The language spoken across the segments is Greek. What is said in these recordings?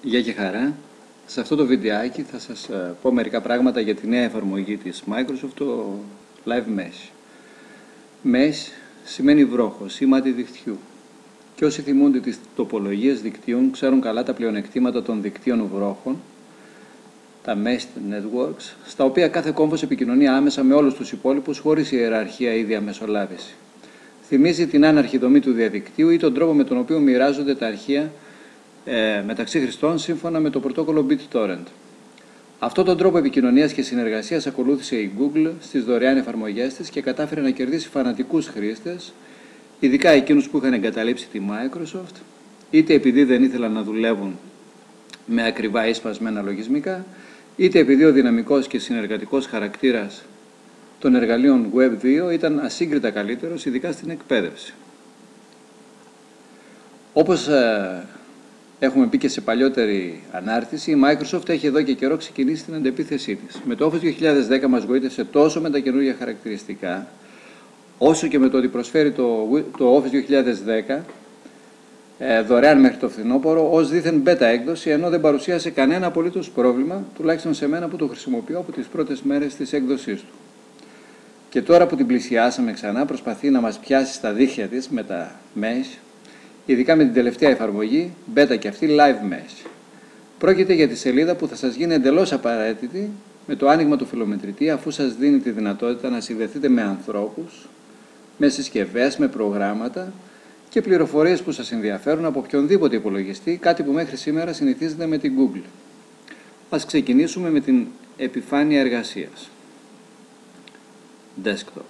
Γεια και χαρά. Σε αυτό το βιντεάκι θα σας πω μερικά πράγματα για τη νέα εφαρμογή της Microsoft, το Live Mesh. Mesh σημαίνει βρόχος ή μάτι δικτυού. Και όσοι θυμούνται τις τοπολογίες δικτύων ξέρουν καλά τα πλεονεκτήματα των δικτύων βρόχων, τα Meshed Networks, στα οποία κάθε κόμβος επικοινωνεί άμεσα με όλους τους υπόλοιπους χωρίς ιεραρχία ή διαμεσολάβηση. Θυμίζει την άναρχη δομή του διαδικτύου ή τον τρόπο με τον οποίο μοιράζονται τα αρχεία μεταξύ χρηστών σύμφωνα με το πρωτόκολλο BitTorrent. Αυτόν τον τρόπο επικοινωνίας και συνεργασίας ακολούθησε η Google στις δωρεάν εφαρμογές της και κατάφερε να κερδίσει φανατικούς χρήστες, ειδικά εκείνους που είχαν εγκαταλείψει τη Microsoft, είτε επειδή δεν ήθελαν να δουλεύουν με ακριβά ή σπασμένα λογισμικά, είτε επειδή ο δυναμικός και συνεργατικός χαρακτήρας των εργαλείων Web 2 ήταν ασύγκριτα καλύτερος, ειδικά στην εκπαίδευση. Όπως έχουμε πει και σε παλιότερη ανάρτηση, η Microsoft έχει εδώ και καιρό ξεκινήσει την αντεπίθεσή της. Με το Office 2010 μας γοήτευσε τόσο με τα καινούργια χαρακτηριστικά, όσο και με το ότι προσφέρει το Office 2010 δωρεάν μέχρι το φθινόπωρο ως δίθεν beta έκδοση, ενώ δεν παρουσίασε κανένα απολύτως πρόβλημα, τουλάχιστον σε μένα που το χρησιμοποιώ από τις πρώτες μέρες της έκδοσής του. Και τώρα που την πλησιάσαμε ξανά, προσπαθεί να μας πιάσει στα δίχτυα της με τα Mesh, ειδικά με την τελευταία εφαρμογή, beta και αυτή Live Mesh. Πρόκειται για τη σελίδα που θα σας γίνει εντελώς απαραίτητη με το άνοιγμα του φιλομετρητή, αφού σας δίνει τη δυνατότητα να συνδεθείτε με ανθρώπους, με συσκευές, με προγράμματα και πληροφορίες που σας ενδιαφέρουν από οποιονδήποτε υπολογιστή, κάτι που μέχρι σήμερα συνηθίζεται με την Google. Ας ξεκινήσουμε με την επιφάνεια εργασίας. Desktop.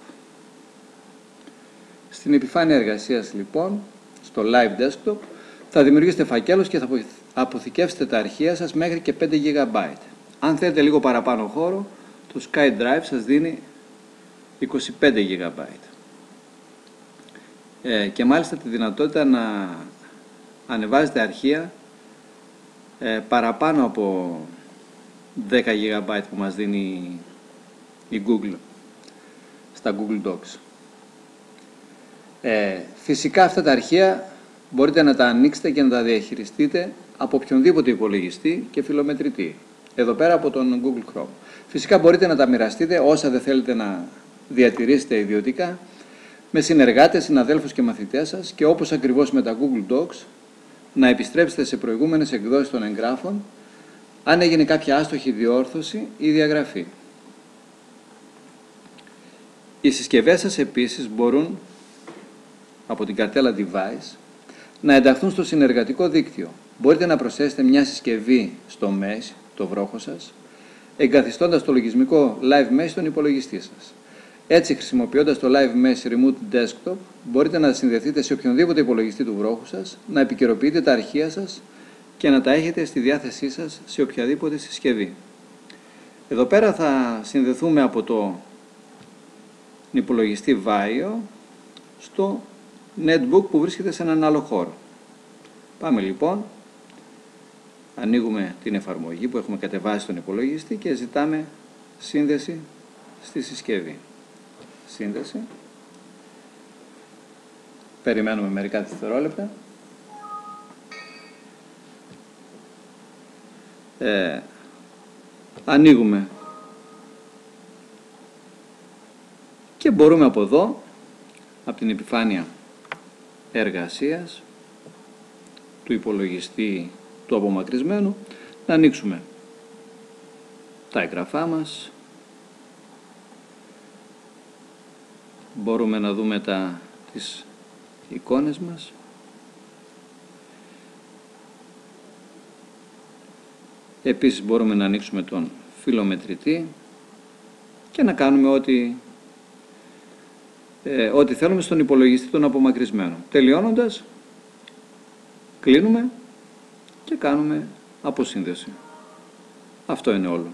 Στην επιφάνεια εργασίας λοιπόν, στο Live Desktop, θα δημιουργήσετε φακέλους και θα αποθηκεύσετε τα αρχεία σας μέχρι και 5 GB. Αν θέλετε λίγο παραπάνω χώρο, το SkyDrive σας δίνει 25 GB. Και μάλιστα τη δυνατότητα να ανεβάζετε αρχεία παραπάνω από 10 GB που μας δίνει η Google στα Google Docs. Φυσικά αυτά τα αρχεία μπορείτε να τα ανοίξετε και να τα διαχειριστείτε από οποιονδήποτε υπολογιστή και φιλομετρητή. Εδώ πέρα από τον Google Chrome. Φυσικά μπορείτε να τα μοιραστείτε όσα δεν θέλετε να διατηρήσετε ιδιωτικά με συνεργάτες, συναδέλφους και μαθητές σας και όπως ακριβώς με τα Google Docs να επιστρέψετε σε προηγούμενες εκδόσεις των εγγράφων αν έγινε κάποια άστοχη διόρθωση ή διαγραφή. Οι συσκευές σας επίσης μπορούν από την καρτέλα Device να ενταχθούν στο συνεργατικό δίκτυο. Μπορείτε να προσθέσετε μια συσκευή στο Mesh, το βρόχο σας, εγκαθιστώντας το λογισμικό Live Mesh στον υπολογιστή σας. Έτσι, χρησιμοποιώντας το Live Mesh Remote Desktop, μπορείτε να συνδεθείτε σε οποιονδήποτε υπολογιστή του βρόχου σας, να επικαιροποιείτε τα αρχεία σας και να τα έχετε στη διάθεσή σας σε οποιαδήποτε συσκευή. Εδώ πέρα θα συνδεθούμε από το υπολογιστή Vaio στο netbook που βρίσκεται σε έναν άλλο χώρο. Πάμε λοιπόν, ανοίγουμε την εφαρμογή που έχουμε κατεβάσει στον υπολογιστή και ζητάμε σύνδεση στη συσκευή. Σύνδεση. Περιμένουμε μερικά δευτερόλεπτα. Ανοίγουμε και μπορούμε από εδώ, από την επιφάνεια εργασίας του υπολογιστή του απομακρυσμένου, να ανοίξουμε τα έγγραφά μας. Μπορούμε να δούμε τις εικόνες μας. Επίσης μπορούμε να ανοίξουμε τον φιλομετρητή και να κάνουμε ό,τι θέλουμε στον υπολογιστή τον απομακρυσμένο. Τελειώνοντας, κλείνουμε και κάνουμε αποσύνδεση. Αυτό είναι όλο.